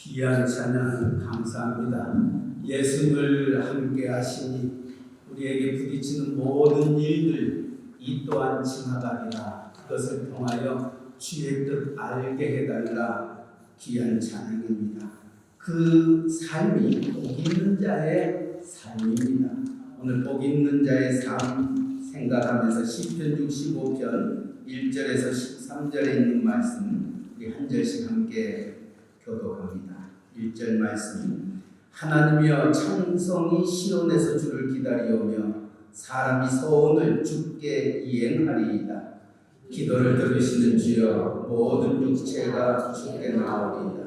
귀한 찬양 감사합니다. 예수를 함께 하시니 우리에게 부딪히는 모든 일들 이 또한 지나가리라. 그것을 통하여 주의 뜻 알게 해달라. 귀한 찬양입니다. 그 삶이 복 있는 자의 삶입니다. 오늘 복 있는 자의 삶 생각하면서 시편 65편 1절에서 13절에 있는 말씀 우리 한 절씩 함께 교독합니다. 1절 말씀. 하나님이여 찬송이 시온에서 주를 기다리오며 사람이 소원을 주께 이행하리이다. 기도를 들으시는 주여 모든 육체가 주께 나오리이다.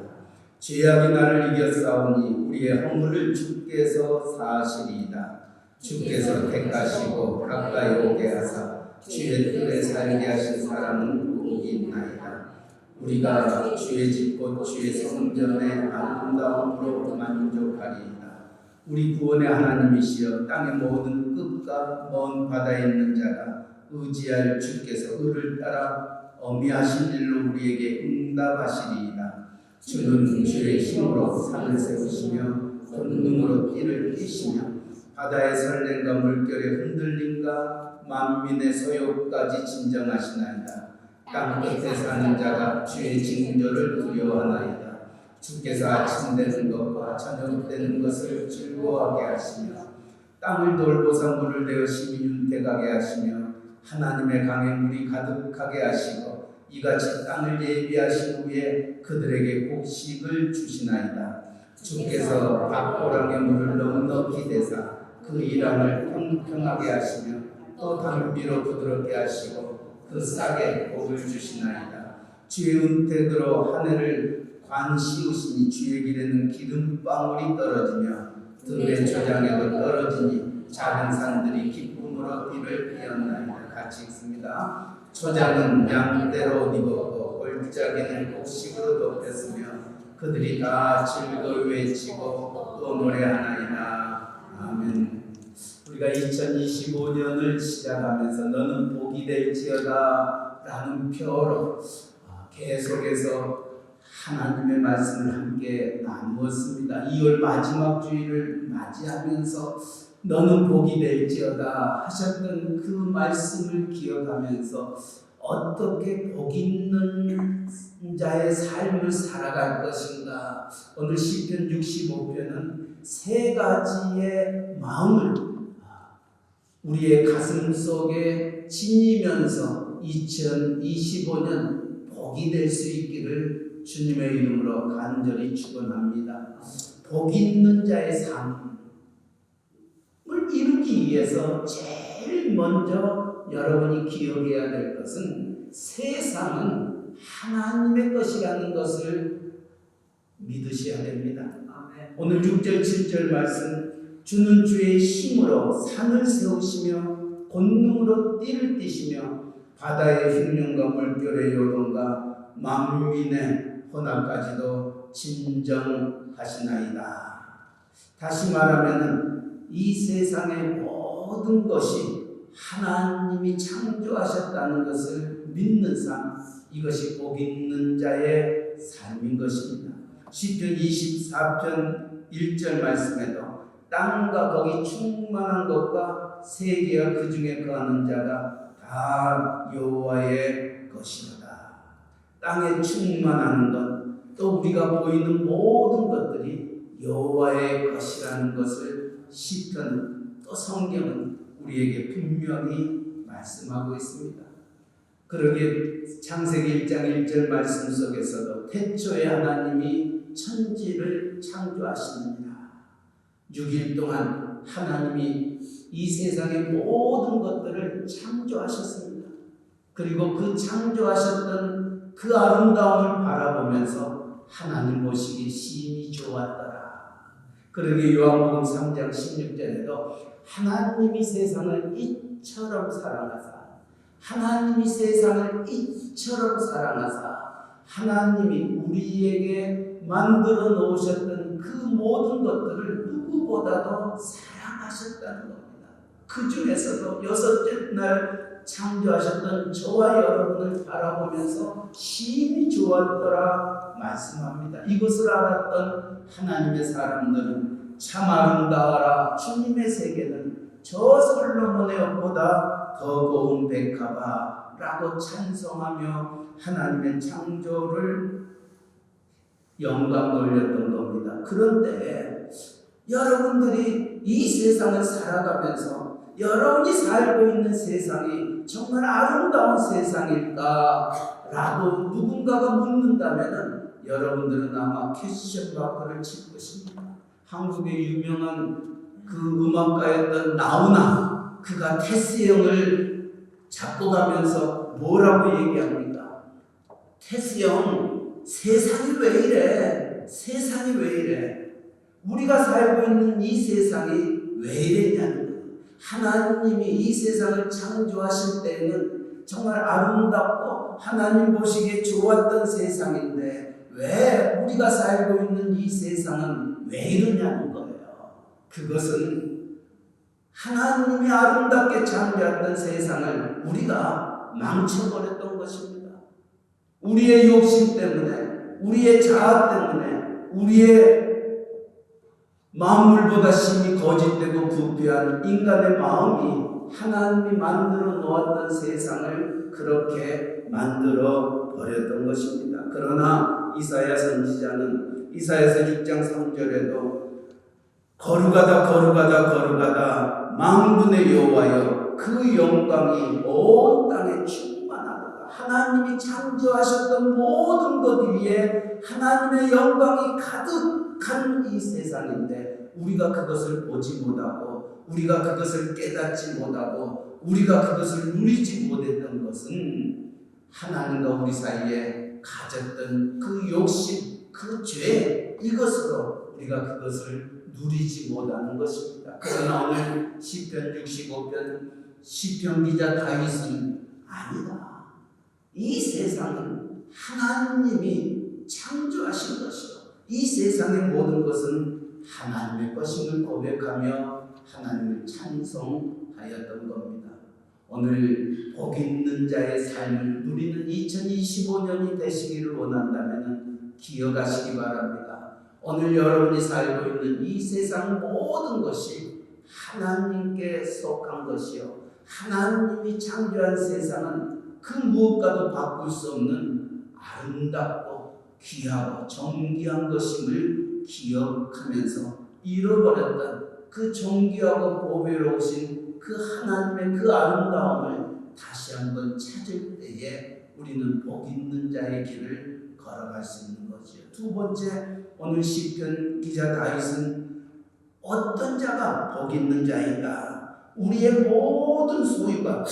죄악이 나를 이겼사오니 우리의 허물을 주께서 사하시리이다. 주께서 택하시고 가까이 오게 하사 주의 뜰에 살게 하신 사람은 복이 있나이다. 우리가 주의 집 곧 주의 성전의 아름다움으로 만족하리이다. 우리 구원의 하나님이시여 땅의 모든 끝과 먼 바다에 있는 자가 의지할 주께서 의를 따라 어미하신 일로 우리에게 응답하시리이다. 주는 주의 힘으로 산을 세우시며 권능으로 띠를 띠시며 바다의 설렘과 물결의 흔들림과 만민의 소욕까지 진정하시나이다. 땅 끝에 사는 자가 주의 징조를 두려워하나이다. 주께서 아침 되는 것과 저녁 되는 것을 즐거워하게 하시며 땅을 돌보사 물을 내어 심히 윤택하게 하시며 하나님의 강에 물이 가득하게 하시고 이같이 땅을 예비하신 후에 그들에게 곡식을 주시나이다. 주께서 밭고랑의 물을 넉넉히 대사 그 이랑을 평평하게 하시며 또 단비로 부드럽게 하시고 그 싹에 복을 주시나이다. 주의 은택으로 하늘을 관시우시니 주의 길에는 기름방울이 떨어지며 들의 저장에도 떨어지니 작은 산들이 기쁨으로 띠를 띄었나이다. 같이 읽습니다. 초장은 양떼로 옷 입었고 골짜기는 곡식으로 덮였으며 그들이 다 즐거이 외치고 또 노래하나이다. 아멘. 우리가 2025년을 시작하면서 너는 복이 될지어다 라는 표로 계속해서 하나님의 말씀을 함께 나누었습니다. 2월 마지막 주일을 맞이하면서 너는 복이 될지어다 하셨던 그 말씀을 기억하면서 어떻게 복 있는 자의 삶을 살아갈 것인가. 오늘 시편 65편은 세 가지의 마음을 우리의 가슴 속에 지니면서 2025년 복이 될 수 있기를 주님의 이름으로 간절히 축원합니다. 복 있는 자의 삶을 이루기 위해서 제일 먼저 여러분이 기억해야 될 것은 세상은 하나님의 것이라는 것을 믿으셔야 됩니다. 오늘 6절 7절 말씀. 주는 주의 힘으로 산을 세우시며 권능으로 띠를 띠시며 바다의 흉년과 물결의 요동과 만민의 혼합까지도 진정하시나이다. 다시 말하면 이 세상의 모든 것이 하나님이 창조하셨다는 것을 믿는 삶, 이것이 복 있는 자의 삶인 것입니다. 시편 24편 1절 말씀에도 땅과 거기 충만한 것과 세계와 그 중에 거하는 자가 다 여호와의 것이로다. 땅에 충만한 것, 또 우리가 보이는 모든 것들이 여호와의 것이라는 것을 시편 또 성경은 우리에게 분명히 말씀하고 있습니다. 그러기에 창세기 1장 1절 말씀 속에서도 태초에 하나님이 천지를 창조하시느니라. 6일 동안 하나님이 이 세상의 모든 것들을 창조하셨습니다. 그리고 그 창조하셨던 그 아름다움을 바라보면서 하나님 보시기 심히 좋았더라. 그러기에 요한복음 3장 16절에도 하나님이 세상을 이처럼 사랑하사 하나님이 세상을 이처럼 사랑하사 하나님이 우리에게 만들어 놓으셨던 그 모든 것들을 누구보다도 사랑하셨다는 겁니다. 그 중에서도 6째 날 창조하셨던 저와 여러분을 바라보면서 심히 좋았더라 말씀합니다. 이것을 알았던 하나님의 사람들은 참 아름다워라. 주님의 세계는 저 솔로몬의 옷보다 더 고운 백합아라고 찬송하며 하나님의 창조를 영광 돌렸던 겁니다. 그런데 여러분들이 이 세상을 살아가면서 여러분이 살고 있는 세상이 정말 아름다운 세상일까? 라고 누군가가 묻는다면 여러분들은 아마 퀘스천 마크를 칠 것입니다. 한국의 유명한 그 음악가였던 나훈아, 그가 테스형을 작곡하면서 뭐라고 얘기합니까? 테스형, 세상이 왜 이래? 세상이 왜 이래? 우리가 살고 있는 이 세상이 왜 이랬냐는 거예요. 하나님이 이 세상을 창조하실 때는 정말 아름답고 하나님 보시기에 좋았던 세상인데 왜 우리가 살고 있는 이 세상은 왜 이러냐는 거예요. 그것은 하나님이 아름답게 창조했던 세상을 우리가 망쳐버렸던 것입니다. 우리의 욕심 때문에, 우리의 자아 때문에, 우리의 만물보다 심히 거짓되고 부패한 인간의 마음이 하나님이 만들어 놓았던 세상을 그렇게 만들어 버렸던 것입니다. 그러나 이사야 선지자는 이사야서 6장 3절에도 거룩하다 만군의 여호와여 그 영광이 온 땅에 충만하도다. 하나님이 창조하셨던 모든 것 위에 하나님의 영광이 가득한 이 세상인데 우리가 그것을 보지 못하고 우리가 그것을 깨닫지 못하고 우리가 그것을 누리지 못했던 것은 하나님과 우리 사이에 가졌던 그 욕심, 그 죄, 이것으로 우리가 그것을 누리지 못하는 것입니다. 그러나 오늘 시편 65편 시편 기자 다윗은 아니다. 이 세상은 하나님이 창조하신 것이요. 이 세상의 모든 것은 하나님의 것임을 고백하며 하나님을 찬송하였던 겁니다. 오늘 복 있는 자의 삶을 누리는 2025년이 되시기를 원한다면 기억하시기 바랍니다. 오늘 여러분이 살고 있는 이 세상 모든 것이 하나님께 속한 것이요. 하나님이 창조한 세상은 그 무엇과도 바꿀 수 없는 아름답고 귀하고 존귀한 것임을 기억하면서 잃어버렸던 그 존귀하고 보배로우신 그 하나님의 그 아름다움을 다시 한번 찾을 때에 우리는 복 있는 자의 길을 걸어갈 수 있는 거죠. 두 번째, 오늘 시편 기자 다윗은 어떤 자가 복 있는 자인가? 우리의 모든 소유가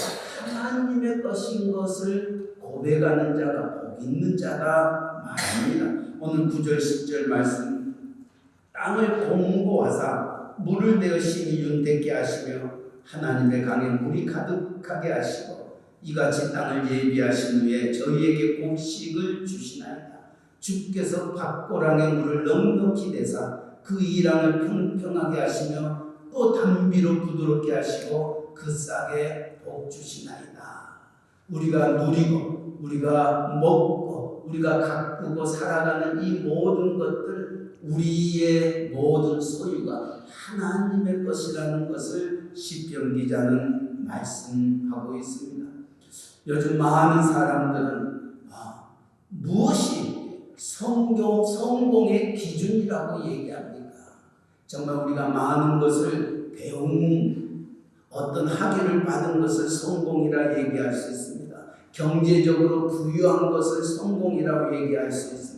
하나님의 것인 것을 고백하는 자가 복 있는 자가 말입니다. 오늘 9절 10절 말씀, 땅을 공고하사 물을 내어 심히 윤택게 하시며 하나님의 강에 물이 가득하게 하시고 이같이 땅을 예비하신 후에 저희에게 곡식을 주시나이다. 주께서 밭고랑의 물을 넉넉히 내사 그 이랑을 평평하게 하시며 또 담비로 부드럽게 하시고 그 싹에 복 주시나이다. 우리가 누리고 우리가 먹고 우리가 가꾸고 살아가는 이 모든 것들, 우리의 모든 소유가 하나님의 것이라는 것을 시편 기자는 말씀하고 있습니다. 요즘 많은 사람들은 무엇이 성공의 기준이라고 얘기합니까? 정말 우리가 많은 것을 배운 어떤 학위를 받은 것을 성공이라 얘기할 수 있습니다. 경제적으로 부유한 것을 성공이라고 얘기할 수 있습니다.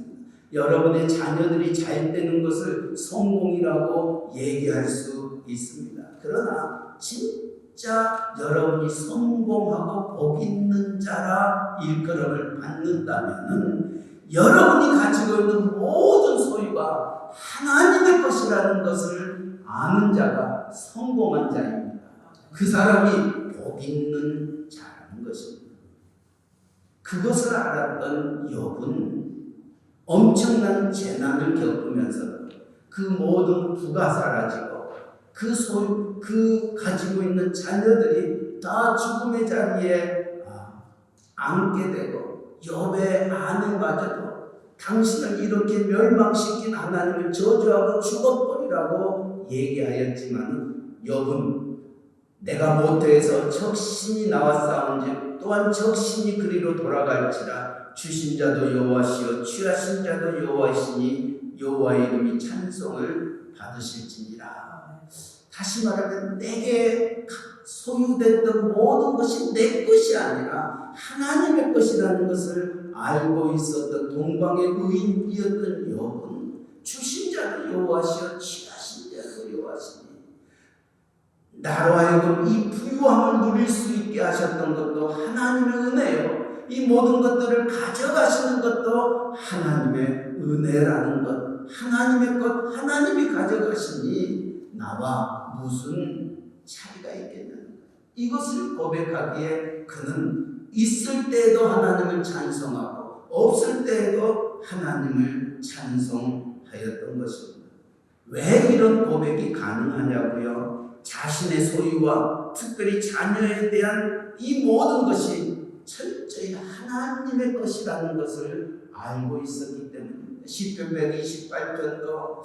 여러분의 자녀들이 잘 되는 것을 성공이라고 얘기할 수 있습니다. 그러나 진짜 여러분이 성공하고 복 있는 자라 일컬음을 받는다면은 여러분이 가지고 있는 모든 소유가 하나님의 것이라는 것을 아는 자가 성공한 자입니다. 그 사람이 복 있는 자라는 것입니다. 그것을 알았던 욥은 엄청난 재난을 겪으면서 그 모든 부가 사라지고 그 소유, 그 가지고 있는 자녀들이 다 죽음의 자리에 앉게 되고 욥의 아내마저도 당신을 이렇게 멸망시킨 하나님을 저주하고 죽어버리라고 얘기하였지만 욥은 내가 모태에서 적신이 나와 싸운즉 또한 적신이 그리로 돌아갈지라 주신 자도 여호와시요 취하신 자도 여호와시니 여호와의 이름이 찬송을 받으실지니라. 다시 말하면 내게 소유됐던 모든 것이 내 것이 아니라 하나님의 것이라는 것을 알고 있었던 동방의 의인이었던 욥은 주신 자도 여호와시요 취하신 자도 여호와시니 나로 하여금 이 부유함을 누릴 수 있게 하셨던 것도 하나님의 은혜요. 이 모든 것들을 가져가시는 것도 하나님의 은혜라는 것, 하나님의 것, 하나님이 가져가시니 나와 무슨 차이가 있겠느냐. 이것을 고백하기에 그는 있을 때에도 하나님을 찬송하고 없을 때에도 하나님을 찬송하였던 것입니다. 왜 이런 고백이 가능하냐고요? 자신의 소유와 특별히 자녀에 대한 이 모든 것이 철저히 하나님의 것이라는 것을 알고 있었기 때문입니다. 시편 128편도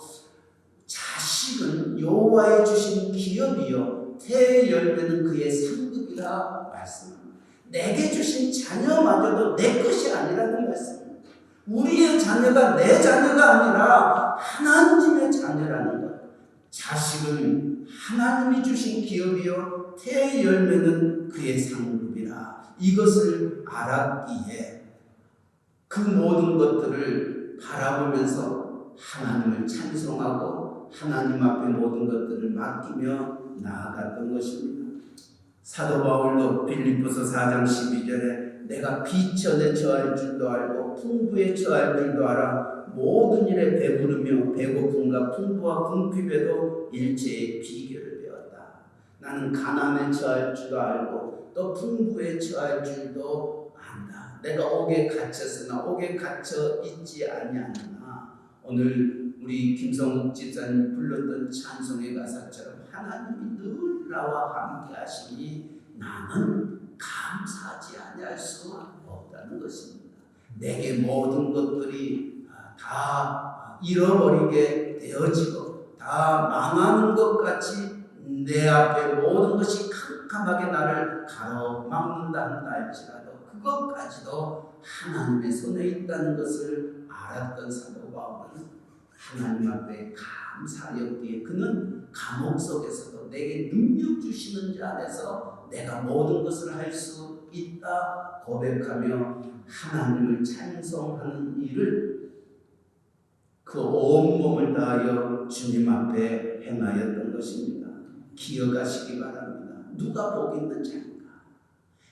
자식은 여호와의 주신 기업이요 태의 열매는 그의 상급이라 말씀합니다. 내게 주신 자녀마저도 내 것이 아니라는 말씀입니다. 우리의 자녀가 내 자녀가 아니라 하나님의 자녀라는 것. 자식은 하나님이 주신 기업이요 태의 열매는 그의 상급이라. 이것을 알았기에 그 모든 것들을 바라보면서 하나님을 찬송하고 하나님 앞에 모든 것들을 맡기며 나아갔던 것입니다. 사도 바울도 빌립보서 4장 12절에 내가 비천에 처할 줄도 알고 풍부에 처할 줄도 알아 모든 일에 배부르며 배고픔과 풍부와 궁핍에도 일체의 비결을 배웠다. 나는 가난에 처할 줄도 알고 또 풍부에 처할 줄도 안다. 내가 옥에 갇혔으나 옥에 갇혀 있지 아니하나. 오늘 우리 김성욱 집사님이 불렀던 찬송의 가사처럼 하나님이 늘 나와 함께 하시니 나는 감사하지 아니할 수 없다는 것입니다. 내게 모든 것들이 다 잃어버리게 되어지고 다 망하는 것 같이 내 앞에 모든 것이 캄캄하게 나를 가로막는다 한다 할지라도 그것까지도 하나님의 손에 있다는 것을 알았던 사도 바울은 하나님 앞에 감사하였기에 그는 감옥 속에서도 내게 능력 주시는 자 안에서 내가 모든 것을 할 수 있다 고백하며 하나님을 찬송하는 일을 그 온몸을 다하여 주님 앞에 행하였던 것입니다. 기억하시기 바랍니다. 누가 복 있는 자인가?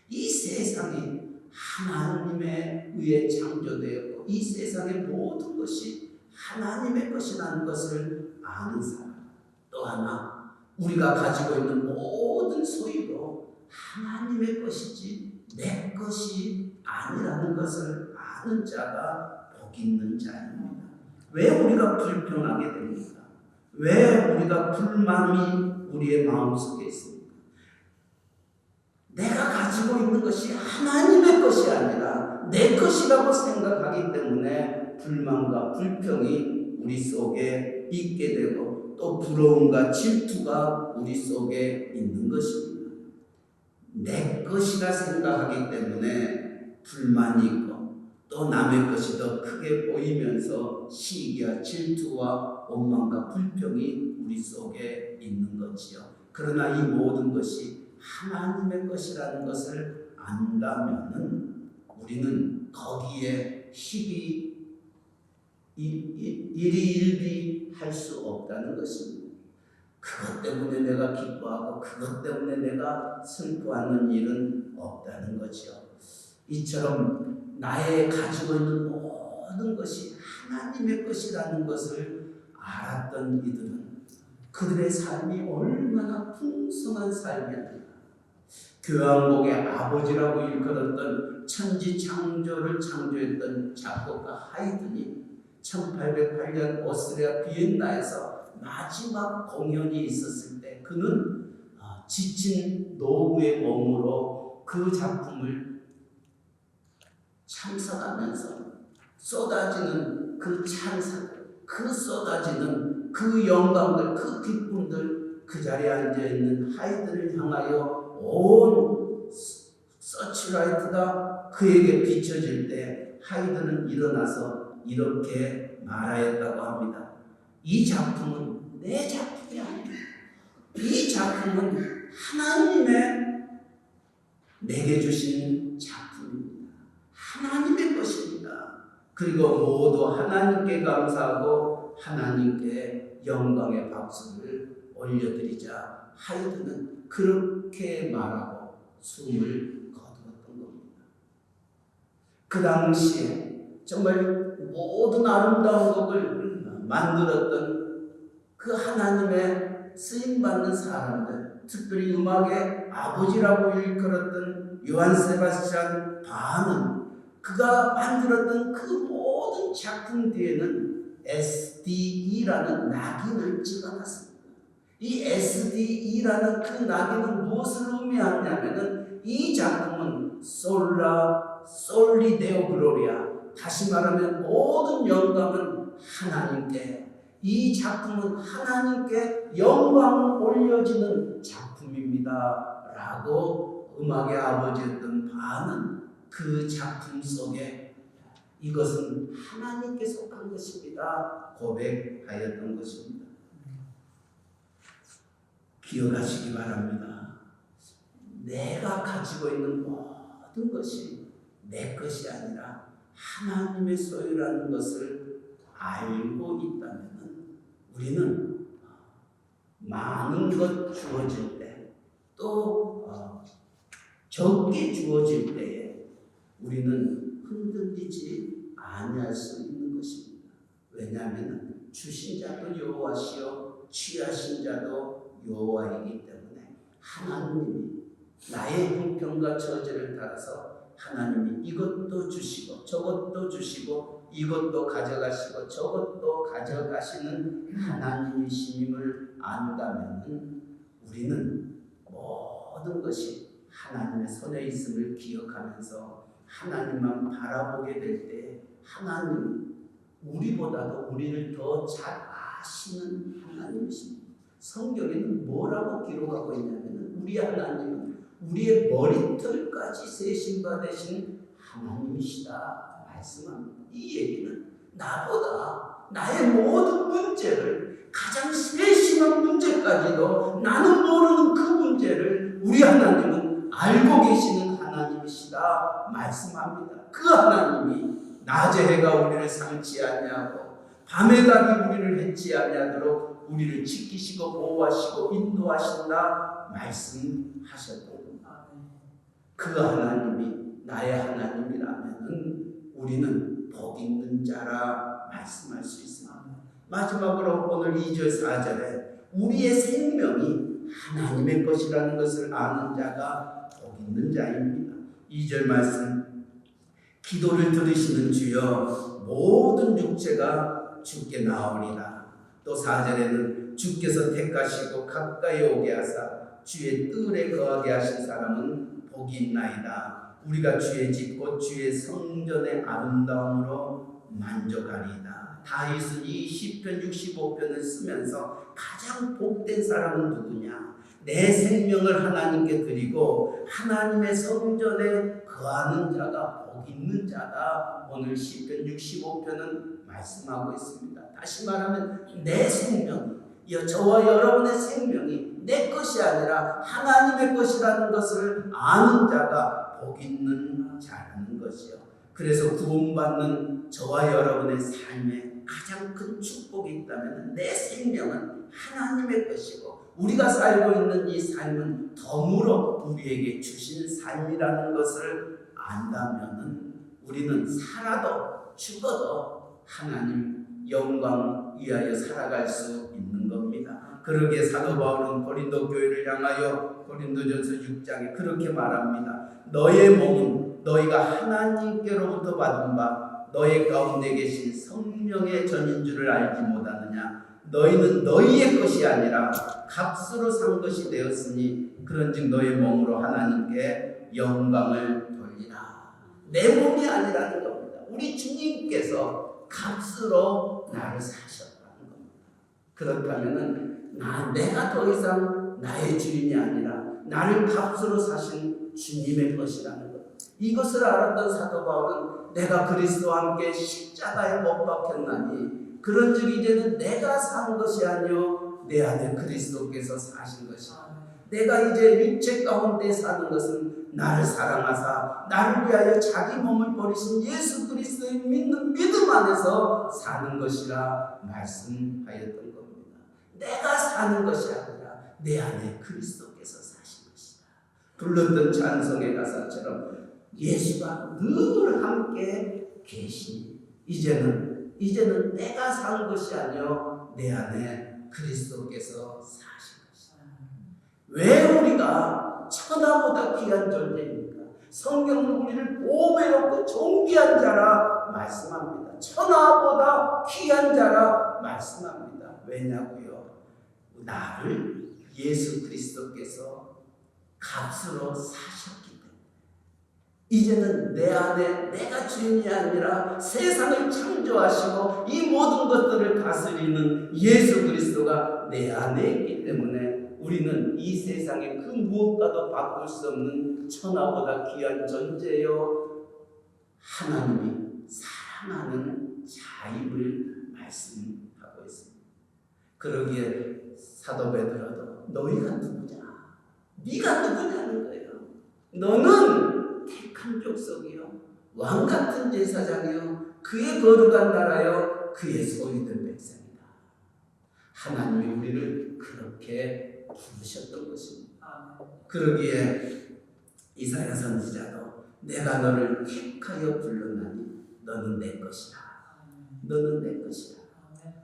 이 세상이 하나님에 의해 창조되었고 이 세상의 모든 것이 하나님의 것이라는 것을 아는 사람. 또 하나 우리가 가지고 있는 모든 소유도 하나님의 것이지 내 것이 아니라는 것을 아는 자가 복 있는 자입니다. 왜 우리가 불평하게 됩니까? 왜 우리가 불만이 우리의 마음속에 있습니까? 내가 가지고 있는 것이 하나님의 것이 아니라 내 것이라고 생각하기 때문에 불만과 불평이 우리 속에 있게 되고 또 부러움과 질투가 우리 속에 있는 것입니다. 내 것이라 생각하기 때문에 불만이 있고 또 남의 것이 더 크게 보이면서 시기와 질투와 원망과 불평이 우리 속에 있는 것이요. 그러나 이 모든 것이 하나님의 것이라는 것을 안다면은 우리는 거기에 일희일비 할 수 없다는 것입니다. 그것 때문에 내가 기뻐하고 그것 때문에 내가 슬퍼하는 일은 없다는 거죠. 이처럼 나의 가지고 있는 모든 것이 하나님의 것이라는 것을 알았던 이들은 그들의 삶이 얼마나 풍성한 삶이었는가. 교황복의 아버지라고 일컬었던 천지 창조를 창조했던 작곡가 하이든이 1808년 오스트리아 비엔나에서 마지막 공연이 있었을 때 그는 지친 노구의 몸으로 그 작품을 참석하면서 쏟아지는 그 찬사들, 그 쏟아지는 그 영광들, 그 기쁨들, 그 자리에 앉아있는 하이든을 향하여 온 서치라이트가 그에게 비춰질 때 하이든은 일어나서 이렇게 말하였다고 합니다. 이 작품은 내 작품이 아니다. 이 작품은 하나님의 내게 주신 작품입니다. 하나님의 것입니다. 그리고 모두 하나님께 감사하고 하나님께 영광의 박수를 올려드리자 하이든은 그렇게 말하고 숨을 거두었던 겁니다. 그 당시에 정말 모든 아름다운 곡을 만들었던 그 하나님의 쓰임받는 사람들, 특별히 음악의 아버지라고 일컬었던 요한 세바스찬 바하는 그가 만들었던 그 모든 작품 뒤에는 SDE라는 낙인을 찍어놨습니다. 이 SDE라는 그 낙인은 무엇을 의미하냐면은 이 작품은 솔라 솔리 데오 글로리아, 다시 말하면 모든 영광은 하나님께, 이 작품은 하나님께 영광 올려지는 작품입니다 라고 음악의 아버지였던 바하는 그 작품 속에 이것은 하나님께 속한 것입니다 고백하였던 것입니다. 기억하시기 바랍니다. 내가 가지고 있는 모든 것이 내 것이 아니라 하나님의 소유라는 것을 알고 있다면 우리는 많은 것 주어질 때, 또 적게 주어질 때에 우리는 흔들리지 아니할 수 있는 것입니다. 왜냐하면 주신 자도 여호와시요 취하신 자도 여호와이기 때문에 하나님이 나의 형편과 처지를 따라서 하나님이 이것도 주시고 저것도 주시고 이것도 가져가시고 저것도 가져가시는 하나님이심을 안다면 우리는 모든 것이 하나님의 손에 있음을 기억하면서 하나님만 바라보게 될 때 하나님, 우리보다도 우리를 더 잘 아시는 하나님이십니다. 성경에는 뭐라고 기록하고 있냐면 우리 하나님은 우리의 머리털까지 세신 바 되신 하나님이시다 말씀합니다. 이 얘기는 나보다 나의 모든 문제를, 가장 세심한 문제까지도 나는 모르는 그 문제를 우리 하나님은 알고 계시는 하나님이시다 말씀합니다. 그 하나님이 낮에 해가 우리를 상치 아니하고 밤에 달이 우리를 해치 아니하도록 우리를 지키시고 보호하시고 인도하신다 말씀하셨던 겁니다. 그 하나님이 나의 하나님이라면 우리는 복 있는 자라 말씀할 수 있습니다. 마지막으로 오늘 2절 4절에 우리의 생명이 하나님의 것이라는 것을 아는 자가 복 있는 자입니다. 2절 말씀, 기도를 들으시는 주여 모든 육체가 주께 나오리라. 또 4절에는 주께서 택하시고 가까이 오게 하사 주의 뜰에 거하게 하신 사람은 복이 있나이다. 우리가 주의 집 곧 주의 성전의 아름다움으로 만족하리이다. 다윗은 이 시편 65편을 쓰면서 가장 복된 사람은 누구냐? 내 생명을 하나님께 드리고 하나님의 성전에 거하는 자가 복 있는 자다. 오늘 시편 65편은 말씀하고 있습니다. 다시 말하면 내 생명이, 저와 여러분의 생명이 내 것이 아니라 하나님의 것이라는 것을 아는 자가 복 있는 자라는 것이요. 그래서 구원받는 저와 여러분의 삶에 가장 큰 축복이 있다면 내 생명은 하나님의 것이고 우리가 살고 있는 이 삶은 덤으로 우리에게 주신 삶이라는 것을 안다면 우리는 살아도 죽어도 하나님 영광 위하여 살아갈 수 있는 겁니다. 그러기에 사도 바울은 고린도 교회를 향하여 고린도전서 6장에 그렇게 말합니다. 너의 몸은 너희가 하나님께로부터 받은 바 너의 가운데 계신 성령의 전인 줄을 알지 못하느냐? 너희는 너희의 것이 아니라 값으로 산 것이 되었으니 그런즉 너희 몸으로 하나님께 영광을 돌리라. 내 몸이 아니라는 겁니다. 우리 주님께서 값으로 나를 사셨다는 겁니다. 그렇다면은 내가 더 이상 나의 주인이 아니라 나를 값으로 사신 주님의 것이라는 것. 이것을 알았던 사도 바울은 내가 그리스도와 함께 십자가에 못 박혔나니 그런즉 이제는 내가 산 것이 아니요 내 안에 그리스도께서 사신 것이라. 내가 이제 육체 가운데 사는 것은 나를 사랑하사 나를 위하여 자기 몸을 버리신 예수 그리스도의 믿는 믿음 안에서 사는 것이라 말씀하였던 겁니다. 내가 사는 것이 아니라 내 안에 그리스도께서 사신 것이다. 불렀던 찬송의 가사처럼 예수가 늘 함께 계시니 이제는 내가 산 것이 아니요 내 안에 그리스도께서 사신 것이다. 왜 우리가 천하보다 귀한 존재입니까? 성경은 우리를 보배롭고 존귀한 자라 말씀합니다. 천하보다 귀한 자라 말씀합니다. 왜냐고요? 나를 예수 그리스도께서 값으로 사셨기 때문에 이제는 내 안에 내가 주인이 아니라 세상을 창조하시고 이 모든 것들을 다스리는 예수 그리스도가 내 안에 있기 때문에 우리는 이 세상의 그 무엇과도 바꿀 수 없는 천하보다 귀한 존재요 하나님이 사랑하는 자임을 말씀하고 있습니다. 그러기에 사도 베드로도 너희가 누구냐? 네가 누구냐는 거예요. 너는 택한 족속이요 왕같은 제사장이요 그의 거룩한 나라요 그의 소유된 백성이다. 하나님이 우리를 그렇게 부르셨던 것입니다. 그러기에 이사야 선지자도 내가 너를 택하여 불렀나니 너는 내 것이다. 너는 내 것이다.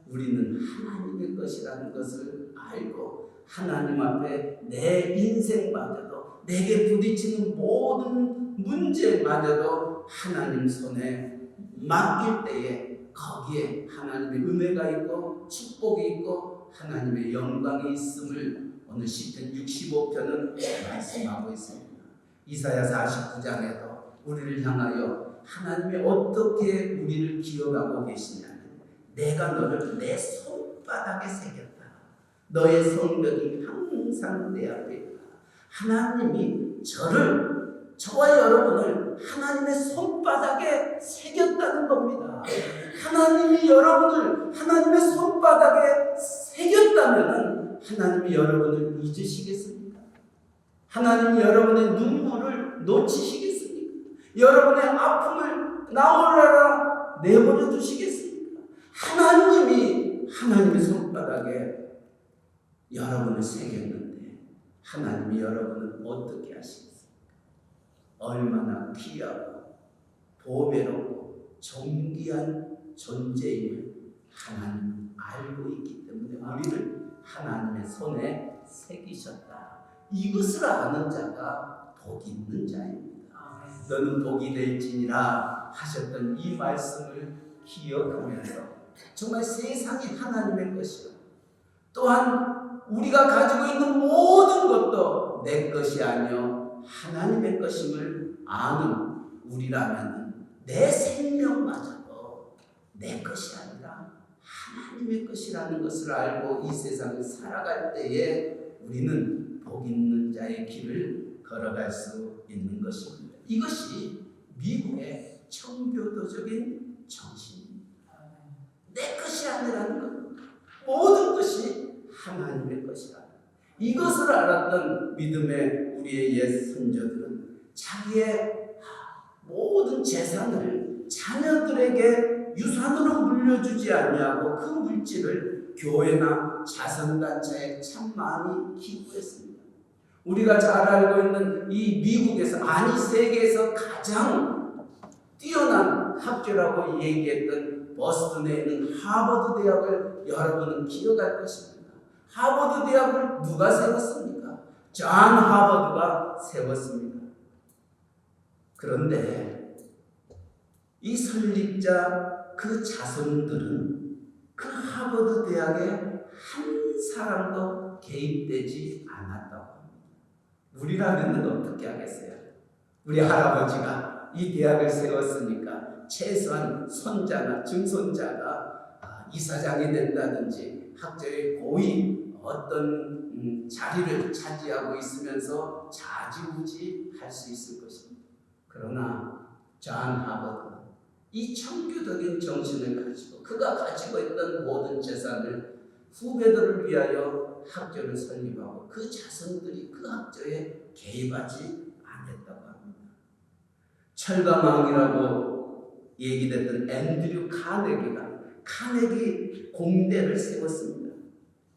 우리는 하나님의 것이라는 것을 알고 하나님 앞에 내 인생마저도 내게 부딪히는 모든 문제마저도 하나님 손에 맡길 때에 거기에 하나님의 은혜가 있고 축복이 있고 하나님의 영광이 있음을 오늘 시편 65편은 말씀하고 있습니다. 이사야 49장에도 우리를 향하여 하나님이 어떻게 우리를 기억하고 계시냐면 내가 너를 내 손바닥에 새겼다. 너의 성벽이 항상 내 앞에 있다. 하나님이 저와 여러분을 하나님의 손바닥에 새겼다는 겁니다. 하나님이 여러분을 하나님의 손바닥에 새겼다면 하나님이 여러분을 잊으시겠습니까? 하나님이 여러분의 눈물을 놓치시겠습니까? 여러분의 아픔을 나오라라 내버려 두시겠습니까? 하나님이 하나님의 손바닥에 여러분을 새겼는데 하나님이 여러분을 어떻게 하시겠습니까? 얼마나 귀하고 보배롭고 존귀한 존재임을 하나님은 알고 있기 때문에 우리를 하나님의 손에 새기셨다. 이것을 아는 자가 복 있는 자입니다. 너는 복이 될지니라 하셨던 이 말씀을 기억하면서 정말 세상이 하나님의 것이요 또한 우리가 가지고 있는 모든 것도 내 것이 아니요 하나님의 것임을 아는 우리라면 내 생명마저도 내 것이 아니라 하나님의 것이라는 것을 알고 이 세상을 살아갈 때에 우리는 복 있는 자의 길을 걸어갈 수 있는 것입니다. 이것이 미국의 청교도적인 정신입니다. 내 것이 아니라는 것, 모든 것이 하나님의 것이라. 이것을 알았던 믿음의 우리의 옛 선조들은 자기의 모든 재산을 자녀들에게 유산으로 물려주지 아니하고 그 물질을 교회나 자선단체에 참 많이 기부했습니다. 우리가 잘 알고 있는 이 미국에서 아니 세계에서 가장 뛰어난 학교라고 얘기했던 버스턴에 있는 하버드 대학을 여러분은 기억할 것입니다. 하버드 대학을 누가 세웠습니까? 존 하버드가 세웠습니다. 그런데 이 설립자 그 자손들은 그 하버드 대학에 한 사람도 개입되지 않았다고 합니다. 우리라면 어떻게 하겠어요? 우리 할아버지가 이 대학을 세웠으니까 최소한 손자나 증손자가 이사장이 된다든지 학교의 고위 어떤 자리를 차지하고 있으면서 좌지우지 할 수 있을 것입니다. 그러나 존 하버드는 이 청교도적인 정신을 가지고 그가 가지고 있던 모든 재산을 후배들을 위하여 학교를 설립하고 그 자손들이 그 학교에 개입하지 않았다고 합니다. 철가망이라고 얘기됐던 앤드류 카네기 공대를 세웠습니다.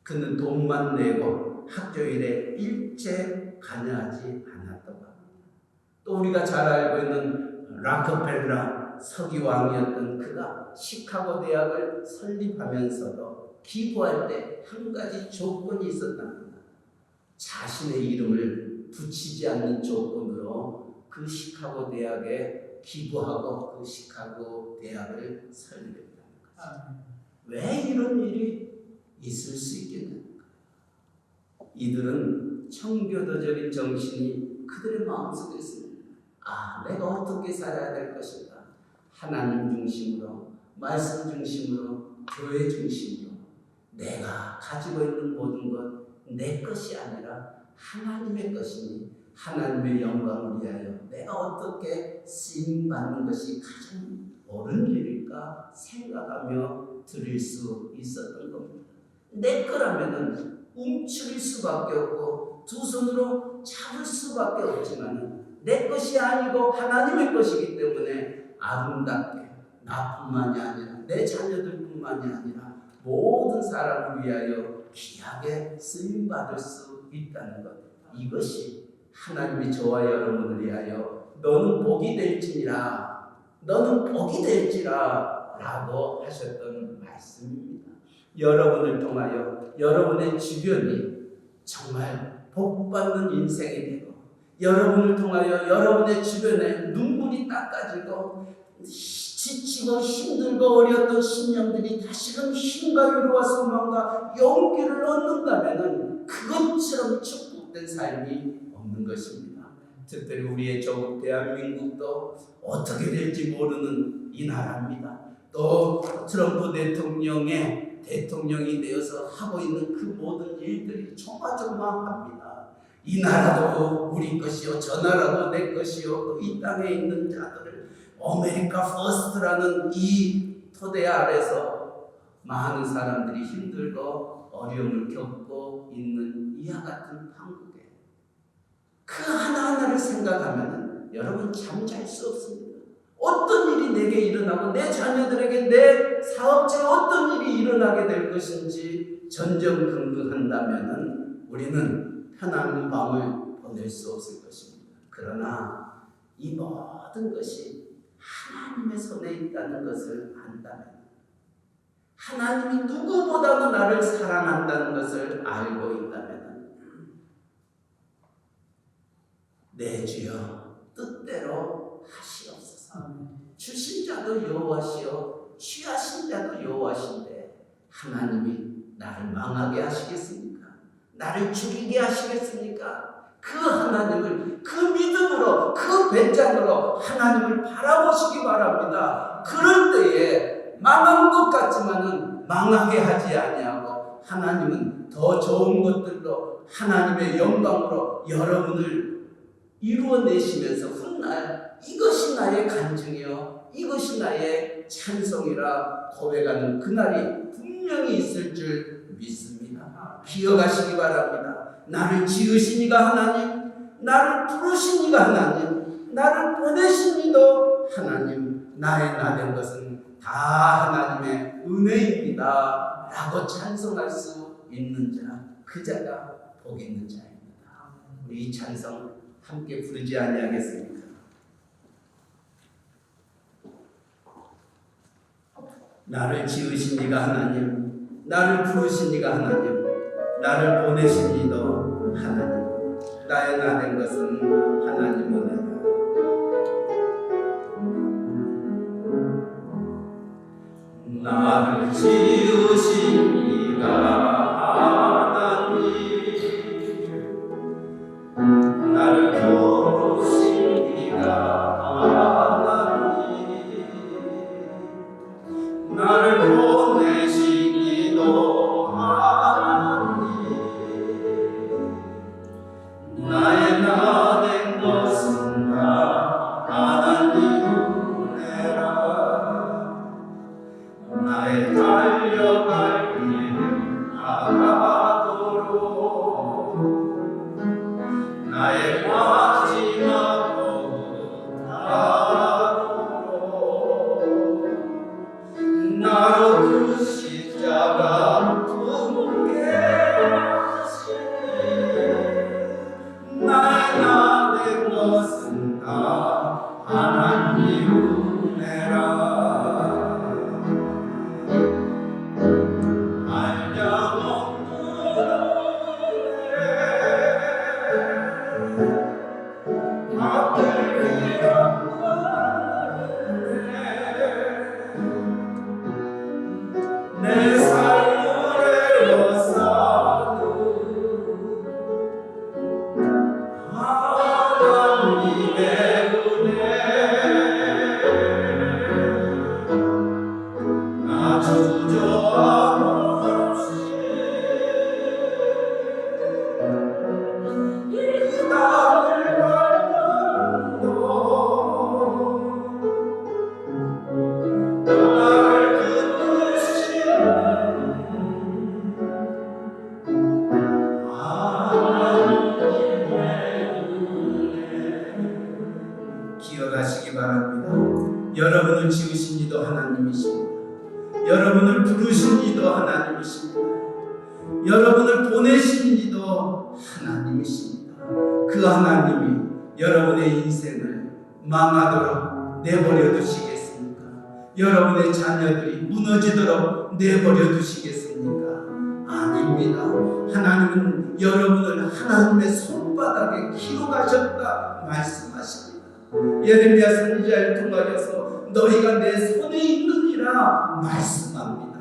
그는 돈만 내고 학교 일에 일체 관여하지 않았다고 합니다. 또 우리가 잘 알고 있는 락커펠러 서기왕이었던 그가 시카고 대학을 설립하면서도 기부할 때 한 가지 조건이 있었답니다. 자신의 이름을 붙이지 않는 조건으로 그 시카고 대학에 기부하고 그 시카고 대학을 설립했다는 거죠. 왜 이런 일이 있을 수 있겠는가? 이들은 청교도적인 정신이 그들의 마음속에 있습니다. 내가 어떻게 살아야 될 것인가? 하나님 중심으로, 말씀 중심으로, 교회 중심으로 내가 가지고 있는 모든 것 내 것이 아니라 하나님의 것이니 하나님의 영광을 위하여 내가 어떻게 쓰임받는 것이 가장 옳은 일일까 생각하며 드릴 수 있었던 겁니다. 내 거라면은 움츠릴 수밖에 없고 두 손으로 잡을 수밖에 없지만 내 것이 아니고 하나님의 것이기 때문에 아름답게 나뿐만이 아니라 내 자녀들뿐만이 아니라 모든 사람을 위하여 귀하게 쓰임받을 수 있다는 것, 이것이 하나님이 저와 여러분을 위하여 너는 복이 될지니라 라고 하셨던 말씀입니다. 여러분을 통하여 여러분의 주변이 정말 복받는 인생이 되고 여러분을 통하여 여러분의 주변에 눈물이 닦아지고 지치고 힘들고 어려웠던 심령들이 다시금 힘과 위로와 소망과 용기를 얻는다면 그것처럼 축복된 삶이 없는 것입니다. 특별히 우리의 조국 대한민국도 어떻게 될지 모르는 이 나라입니다. 또 트럼프 대통령이 되어서 하고 있는 그 모든 일들이 조마조마합니다. 이 나라도 우리 것이요 저 나라도 내 것이요 또 이 땅에 있는 자들을 아메리카 퍼스트라는 이 토대 아래서 많은 사람들이 힘들고 어려움을 겪고 있는 이와 같은 한국에 그 하나하나를 생각하면 여러분 잠잘 수 없습니다. 어떤 일이 내게 일어나고 내 자녀들에게 내 사업체에 어떤 일이 일어나게 될 것인지 전전긍긍한다면 우리는 편안한 밤을 보낼 수 없을 것입니다. 그러나 이 모든 것이 하나님의 손에 있다는 것을 안다면 하나님이 누구보다도 나를 사랑한다는 것을 알고 있다면 내 주여 뜻대로 하시옵소서. 주신 자도 여호와시요 취하신 자도 여호와신데 하나님이 나를 망하게 하시겠습니까? 나를 죽이게 하시겠습니까? 그 하나님을 그 믿음으로 그 배짱으로 하나님을 바라보시기 바랍니다. 그럴 때에 망한 것 같지만은 망하게 하지 아니하고 하나님은 더 좋은 것들로 하나님의 영광으로 여러분을 이루어내시면서 훗날 이것이 나의 간증이요 이것이 나의 찬송이라 고백하는 그날이 분명히 있을 줄 믿습니다. 기억하시기 바랍니다. 나를 지으신 이가 하나님, 나를 부르신 이가 하나님, 나를 보내신 이도 하나님, 나의 나 된 것은 다 하나님의 은혜입니다 라고 찬송할 수 있는 자, 그 자가 복 있는 자입니다. 우리 이 찬송 함께 부르지 아니하겠습니까? 나를 지으신 이가 하나님, 나를 부르신 이가 하나님, 나를 보내신 이도 하나님, 나의 나 된 것은 하나님 은혜라. 나를 지으신 이가 하나님, 나를 부르신 이가 하나님, 나를 보내신 이도 하나님, 나의 나 된 것은 다 하나님 은혜라. 나의 달려갈 길 나가도록 나의 마지막 곡은 다도록 나로 그 십자가 품게 하시니 나의 나 된 것은 다 하나님 은혜라. 내 삶을 애워싸는 하나님의 은혜, 나 주저함 없이 이 땅을 밟는 너 기억하시기 바랍니다. 여러분을 지으신 이도 하나님이십니다. 여러분을 부르신 이도 하나님이십니다. 여러분을 보내신 이도 하나님이십니다. 그 하나님이 여러분의 인생을 망하도록 내버려 두시겠습니까? 여러분의 자녀들이 무너지도록 내버려 두시겠습니까? 아닙니다. 하나님은 여러분을 하나님의 손바닥에 기록하셨다 말씀하십니다. 예레미야 선지자를 통하여서 너희가 내 손에 있느니라 말씀합니다.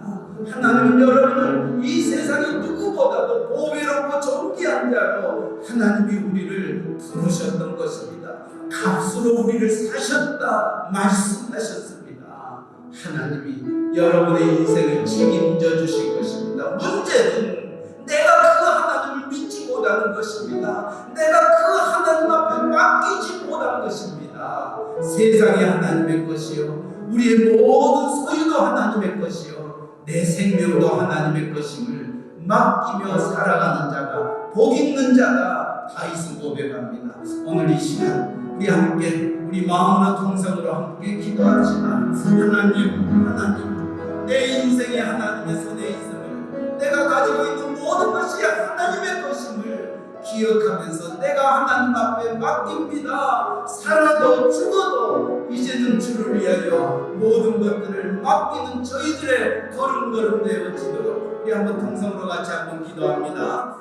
하나님은 여러분을 이 세상의 누구보다도 보배롭고 존귀한 자로 하나님이 우리를 부르셨던 것입니다. 값으로 우리를 사셨다 말씀하셨습니다. 하나님이 여러분의 인생을 책임져 주실 것입니다. 문제는 내가 그 하나님을 믿지 못하는 것입니다. 내가 그 하나님 앞에 맡기지 못한 것입니다. 세상이 하나님의 것이요, 우리의 모든 소유도 하나님의 것이요, 내 생명도 하나님의 것임을 맡기며 살아가는 자가 복 있는 자가 다윗은 고백합니다. 오늘 이 시간 우리 함께 우리 마음과 동성으로 함께 기도하지만 하나님 내 인생이 하나님의 손에 있음을, 내가 가지고 있는 모든 것이 하나님의 것임을 기억하면서 내가 하나님 앞에 맡깁니다. 살아도 죽어도 이제는 주를 위하여 모든 것들을 맡기는 저희들의 걸음걸음 되어지도록 우리 한번 동성으로 같이 한번 기도합니다.